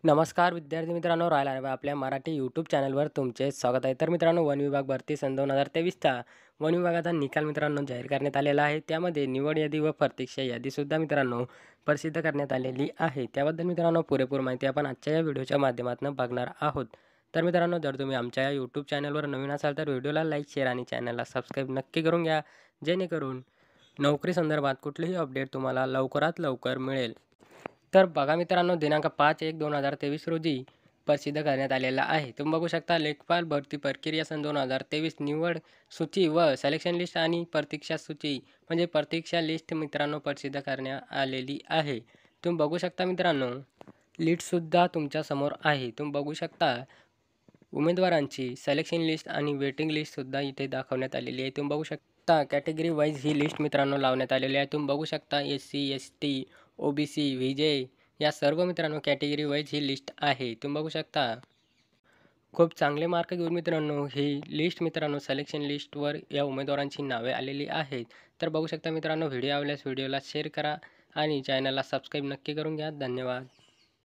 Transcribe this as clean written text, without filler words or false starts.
नमस्कार विद्यार्थी मित्रांनो, राहिला आहे आपल्या मराठी यूट्यूब चॅनलवर तुमचे स्वागत आहे। तर मित्रांनो, वन विभाग भरती सन 2023चा वन विभागाचा निकाल मित्रांनो जाहीर करण्यात आलेला आहे। त्यामध्ये निवड यादी व प्रतीक्षा यादीसुद्धा मित्रांनो प्रसिद्ध करण्यात आलेली आहे। त्याबद्दल मित्रांनो पुरेपूर माहिती आपण आजच्या या व्हिडिओच्या माध्यमातून बघणार आहोत। तर मित्रांनो, जर तुम्ही आमच्या या यूट्यूब चॅनलवर नवीन असाल तर व्हिडिओला लाईक, शेअर आणि चॅनलला सबस्क्राईब नक्की करून घ्या, जेणेकरून नोकरी संदर्भात कुठलीही अपडेट तुम्हाला लवकरात लवकर मिळेल। तर बघा मित्रांनो, दिनांक 5/1/2023 रोजी प्रसिद्ध करण्यात आलेला आहे। तुम्ही बघू शकता, लेखपाल भरती प्रक्रिया सन 2023 निवड सूची व सिलेक्शन लिस्ट आणि प्रतीक्षा सूची म्हणजे प्रतीक्षा लिस्ट मित्रांनो प्रसिद्ध करण्यात आलेली आहे। तुम्ही बघू शकता मित्रांनो, लिस्टसुद्धा तुमच्यासमोर आहे। तुम्ही बघू शकता उमेदवारांची सिलेक्शन लिस्ट आणि वेटिंग लिस्टसुद्धा इथे दाखवण्यात आलेली आहे। तुम्ही बघू शकता कॅटेगरी वाईज ही लिस्ट मित्रांनो लावण्यात आलेली आहे। तुम्ही बघू शकता SC, ST, OBC, VJ या सर्व मित्रांनो कॅटेगरी वाईज ही लिस्ट आहे। तुम्ही बघू शकता खूप चांगले मार्क घेऊन मित्रांनो ही लिस्ट मित्रांनो सिलेक्शन लिस्टवर या उमेदवारांची नावे आलेली आहेत। तर बघू शकता मित्रांनो, व्हिडिओ आवडल्यास व्हिडिओला शेअर करा आणि चॅनलला सबस्क्राईब नक्की करून घ्या। धन्यवाद।